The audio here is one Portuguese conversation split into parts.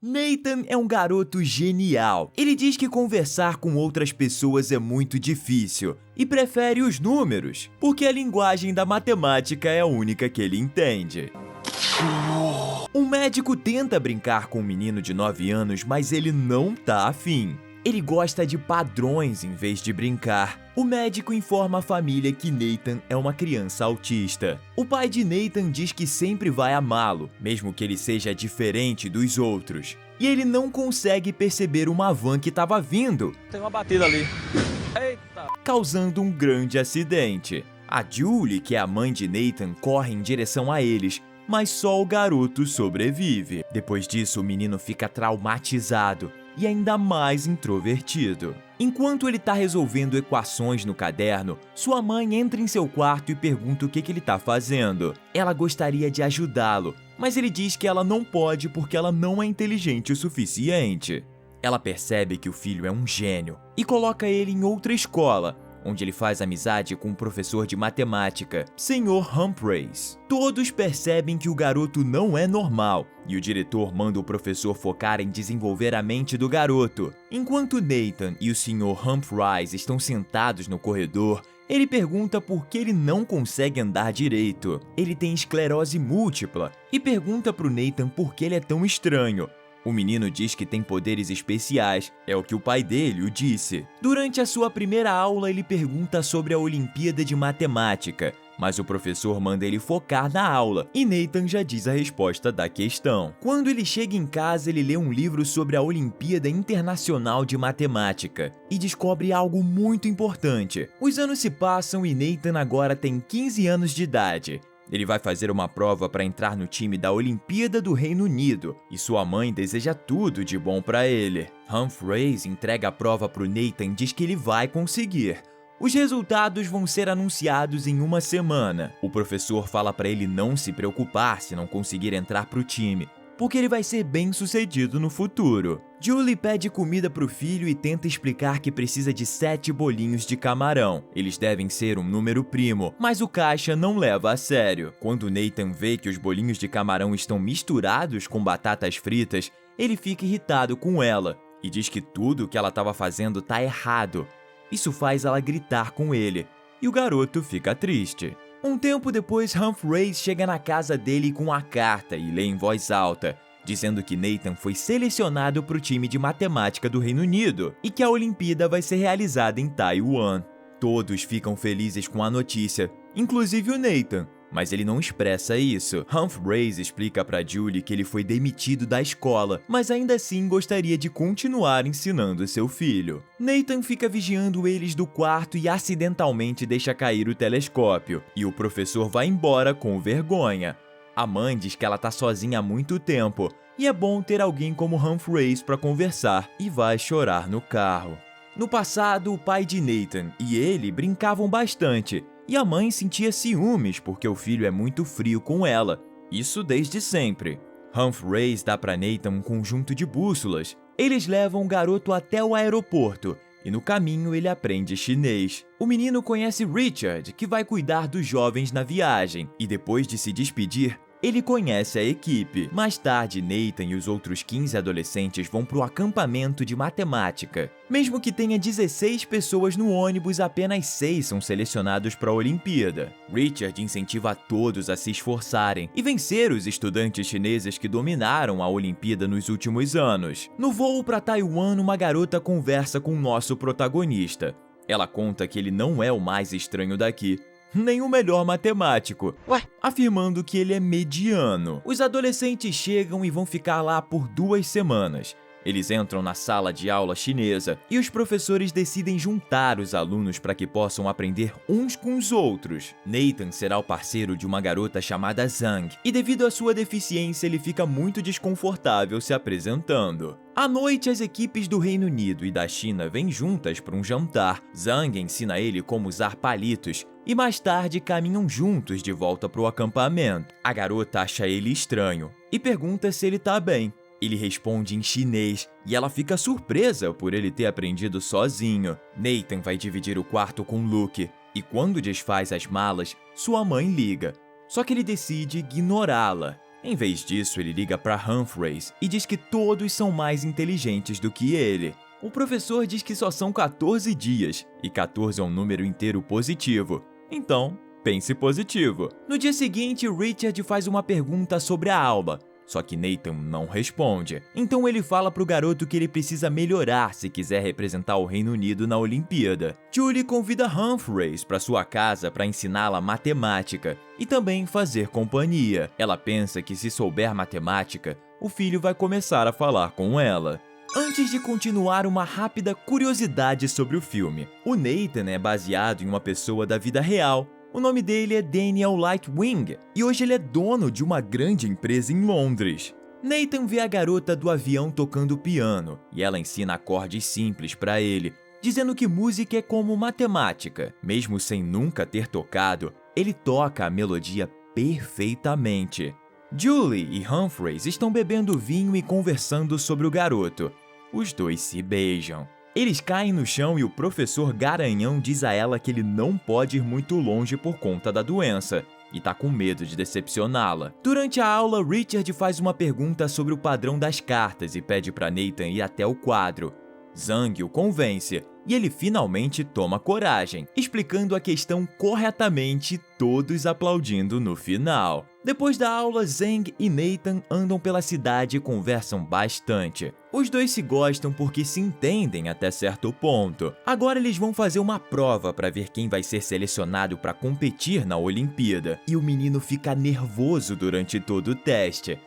Nathan é um garoto genial. Ele diz que conversar com outras pessoas é muito difícil e prefere os números, porque a linguagem da matemática é a única que ele entende. Um médico tenta brincar com um menino de 9 anos, mas ele não tá afim. Ele gosta de padrões em vez de brincar. O médico informa a família que Nathan é uma criança autista. O pai de Nathan diz que sempre vai amá-lo, mesmo que ele seja diferente dos outros. E ele não consegue perceber uma van que estava vindo. Tem uma batida ali. Eita! Causando um grande acidente. A Julie, que é a mãe de Nathan, corre em direção a eles, mas só o garoto sobrevive. Depois disso, o menino fica traumatizado e ainda mais introvertido. Enquanto ele está resolvendo equações no caderno, sua mãe entra em seu quarto e pergunta o que ele está fazendo. Ela gostaria de ajudá-lo, mas ele diz que ela não pode porque ela não é inteligente o suficiente. Ela percebe que o filho é um gênio e coloca ele em outra escola, onde ele faz amizade com um professor de matemática, Sr. Humphreys. Todos percebem que o garoto não é normal e o diretor manda o professor focar em desenvolver a mente do garoto. Enquanto Nathan e o Sr. Humphreys estão sentados no corredor, ele pergunta por que ele não consegue andar direito. Ele tem esclerose múltipla e pergunta para o Nathan por que ele é tão estranho. O menino diz que tem poderes especiais, é o que o pai dele o disse. Durante a sua primeira aula, ele pergunta sobre a Olimpíada de Matemática, mas o professor manda ele focar na aula, e Nathan já diz a resposta da questão. Quando ele chega em casa, ele lê um livro sobre a Olimpíada Internacional de Matemática e descobre algo muito importante. Os anos se passam e Nathan agora tem 15 anos de idade. Ele vai fazer uma prova para entrar no time da Olimpíada do Reino Unido e sua mãe deseja tudo de bom para ele. Humphreys entrega a prova para o Nathan e diz que ele vai conseguir. Os resultados vão ser anunciados em uma semana. O professor fala para ele não se preocupar se não conseguir entrar para o time, porque ele vai ser bem sucedido no futuro. Julie pede comida para o filho e tenta explicar que precisa de 7 bolinhos de camarão. Eles devem ser um número primo, mas o caixa não leva a sério. Quando Nathan vê que os bolinhos de camarão estão misturados com batatas fritas, ele fica irritado com ela e diz que tudo o que ela estava fazendo está errado. Isso faz ela gritar com ele, e o garoto fica triste. Um tempo depois, Humphreys chega na casa dele com a carta e lê em voz alta, dizendo que Nathan foi selecionado para o time de matemática do Reino Unido e que a Olimpíada vai ser realizada em Taiwan. Todos ficam felizes com a notícia, inclusive o Nathan, mas ele não expressa isso. Humphreys explica para Julie que ele foi demitido da escola, mas ainda assim gostaria de continuar ensinando seu filho. Nathan fica vigiando eles do quarto e acidentalmente deixa cair o telescópio, e o professor vai embora com vergonha. A mãe diz que ela tá sozinha há muito tempo, e é bom ter alguém como Humphreys para conversar, e vai chorar no carro. No passado, o pai de Nathan e ele brincavam bastante, e a mãe sentia ciúmes porque o filho é muito frio com ela, isso desde sempre. Humphreys dá para Nathan um conjunto de bússolas. Eles levam o garoto até o aeroporto e no caminho ele aprende chinês. O menino conhece Richard, que vai cuidar dos jovens na viagem, e depois de se despedir, ele conhece a equipe. Mais tarde, Nathan e os outros 15 adolescentes vão para o acampamento de matemática. Mesmo que tenha 16 pessoas no ônibus, apenas 6 são selecionados para a Olimpíada. Richard incentiva todos a se esforçarem e vencer os estudantes chineses que dominaram a Olimpíada nos últimos anos. No voo para Taiwan, uma garota conversa com o nosso protagonista. Ela conta que ele não é o mais estranho daqui, nem o melhor matemático, afirmando que ele é mediano. Os adolescentes chegam e vão ficar lá por 2 semanas. Eles entram na sala de aula chinesa e os professores decidem juntar os alunos para que possam aprender uns com os outros. Nathan será o parceiro de uma garota chamada Zhang, e devido à sua deficiência ele fica muito desconfortável se apresentando. À noite, as equipes do Reino Unido e da China vêm juntas para um jantar. Zhang ensina ele como usar palitos e mais tarde caminham juntos de volta para o acampamento. A garota acha ele estranho e pergunta se ele está bem. Ele responde em chinês e ela fica surpresa por ele ter aprendido sozinho. Nathan vai dividir o quarto com Luke e quando desfaz as malas, sua mãe liga. Só que ele decide ignorá-la. Em vez disso, ele liga para Humphreys e diz que todos são mais inteligentes do que ele. O professor diz que só são 14 dias, e 14 é um número inteiro positivo. Então, pense positivo. No dia seguinte, Richard faz uma pergunta sobre a aula, só que Nathan não responde. Então ele fala pro garoto que ele precisa melhorar se quiser representar o Reino Unido na Olimpíada. Julie convida Humphreys para sua casa para ensiná-la matemática e também fazer companhia. Ela pensa que se souber matemática, o filho vai começar a falar com ela. Antes de continuar, uma rápida curiosidade sobre o filme. O Nathan é baseado em uma pessoa da vida real. O nome dele é Daniel Lightwing e hoje ele é dono de uma grande empresa em Londres. Nathan vê a garota do avião tocando piano e ela ensina acordes simples para ele, dizendo que música é como matemática. Mesmo sem nunca ter tocado, ele toca a melodia perfeitamente. Julie e Humphreys estão bebendo vinho e conversando sobre o garoto. Os dois se beijam. Eles caem no chão e o professor Garanhão diz a ela que ele não pode ir muito longe por conta da doença e tá com medo de decepcioná-la. Durante a aula, Richard faz uma pergunta sobre o padrão das cartas e pede para Nathan ir até o quadro. Zhang o convence e ele finalmente toma coragem, explicando a questão corretamente, todos aplaudindo no final. Depois da aula, Zhang e Nathan andam pela cidade e conversam bastante. Os dois se gostam porque se entendem até certo ponto. Agora eles vão fazer uma prova para ver quem vai ser selecionado para competir na Olimpíada, e o menino fica nervoso durante todo o teste.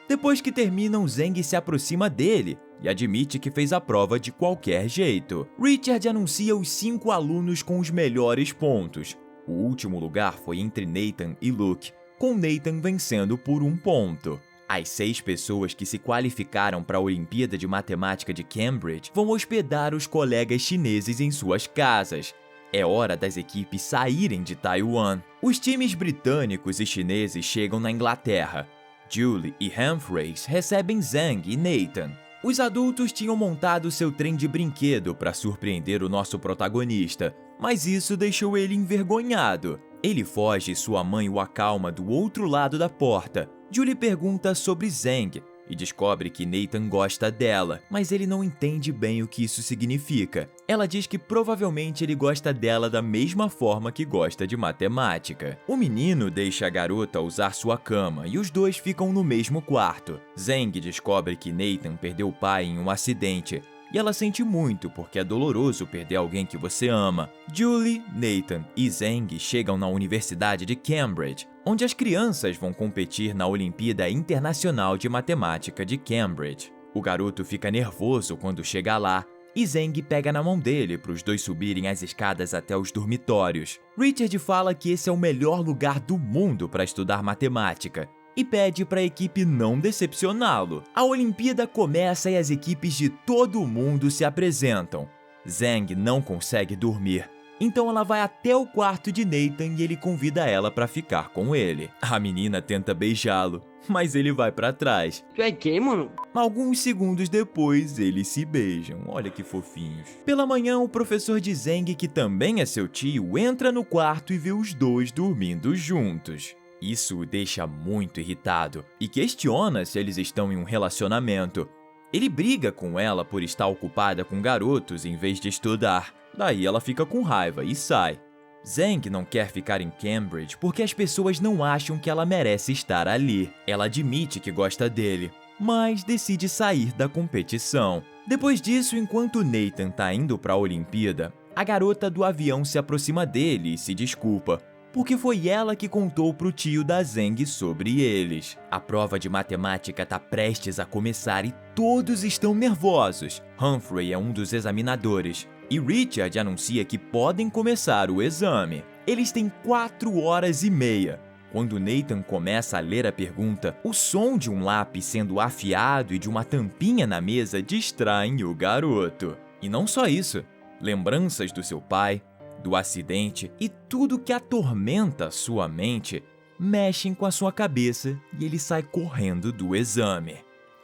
Depois que terminam, Zhang se aproxima dele e admite que fez a prova de qualquer jeito. Richard anuncia os 5 alunos com os melhores pontos. O último lugar foi entre Nathan e Luke, com Nathan vencendo por 1 ponto. As 6 pessoas que se qualificaram para a Olimpíada de Matemática de Cambridge vão hospedar os colegas chineses em suas casas. É hora das equipes saírem de Taiwan. Os times britânicos e chineses chegam na Inglaterra. Julie e Humphreys recebem Zhang e Nathan. Os adultos tinham montado seu trem de brinquedo para surpreender o nosso protagonista, mas isso deixou ele envergonhado. Ele foge e sua mãe o acalma do outro lado da porta. Julie pergunta sobre Zhang e descobre que Nathan gosta dela, mas ele não entende bem o que isso significa. Ela diz que provavelmente ele gosta dela da mesma forma que gosta de matemática. O menino deixa a garota usar sua cama e os dois ficam no mesmo quarto. Zhang descobre que Nathan perdeu o pai em um acidente e ela sente muito porque é doloroso perder alguém que você ama. Julie, Nathan e Zhang chegam na Universidade de Cambridge, onde as crianças vão competir na Olimpíada Internacional de Matemática de Cambridge. O garoto fica nervoso quando chega lá e Zhang pega na mão dele para os dois subirem as escadas até os dormitórios. Richard fala que esse é o melhor lugar do mundo para estudar matemática e pede para a equipe não decepcioná-lo. A Olimpíada começa e as equipes de todo o mundo se apresentam. Zhang não consegue dormir, então ela vai até o quarto de Nathan e ele convida ela para ficar com ele. A menina tenta beijá-lo, mas ele vai para trás. Tu é quem, mano? Alguns segundos depois, eles se beijam. Olha que fofinhos. Pela manhã, o professor de Zhang, que também é seu tio, entra no quarto e vê os dois dormindo juntos. Isso o deixa muito irritado e questiona se eles estão em um relacionamento. Ele briga com ela por estar ocupada com garotos em vez de estudar. Daí ela fica com raiva e sai. Zhang não quer ficar em Cambridge porque as pessoas não acham que ela merece estar ali. Ela admite que gosta dele, mas decide sair da competição. Depois disso, enquanto Nathan tá indo para a Olimpíada, a garota do avião se aproxima dele e se desculpa, porque foi ela que contou pro tio da Zhang sobre eles. A prova de matemática tá prestes a começar e todos estão nervosos. Humphrey é um dos examinadores e Richard anuncia que podem começar o exame. Eles têm 4 horas e meia. Quando Nathan começa a ler a pergunta, o som de um lápis sendo afiado e de uma tampinha na mesa distraem o garoto. E não só isso, lembranças do seu pai, do acidente e tudo que atormenta sua mente mexem com a sua cabeça e ele sai correndo do exame.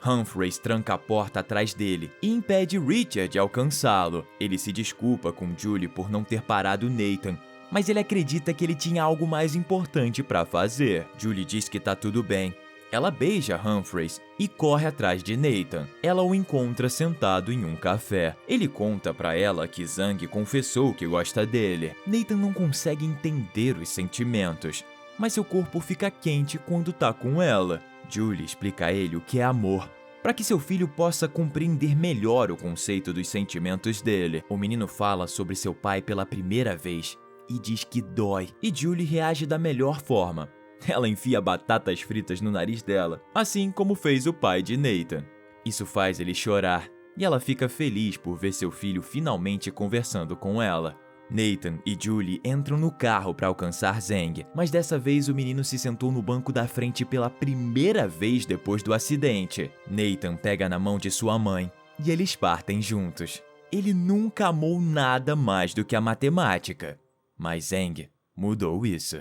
Humphreys tranca a porta atrás dele e impede Richard de alcançá-lo. Ele se desculpa com Julie por não ter parado Nathan, mas ele acredita que ele tinha algo mais importante para fazer. Julie diz que tá tudo bem. Ela beija Humphreys e corre atrás de Nathan. Ela o encontra sentado em um café. Ele conta pra ela que Zhang confessou que gosta dele. Nathan não consegue entender os sentimentos, mas seu corpo fica quente quando tá com ela. Julie explica a ele o que é amor, para que seu filho possa compreender melhor o conceito dos sentimentos dele. O menino fala sobre seu pai pela primeira vez e diz que dói, e Julie reage da melhor forma. Ela enfia batatas fritas no nariz dela, assim como fez o pai de Nathan. Isso faz ele chorar, e ela fica feliz por ver seu filho finalmente conversando com ela. Nathan e Julie entram no carro para alcançar Zhang, mas dessa vez o menino se sentou no banco da frente pela primeira vez depois do acidente. Nathan pega na mão de sua mãe e eles partem juntos. Ele nunca amou nada mais do que a matemática, mas Zhang mudou isso.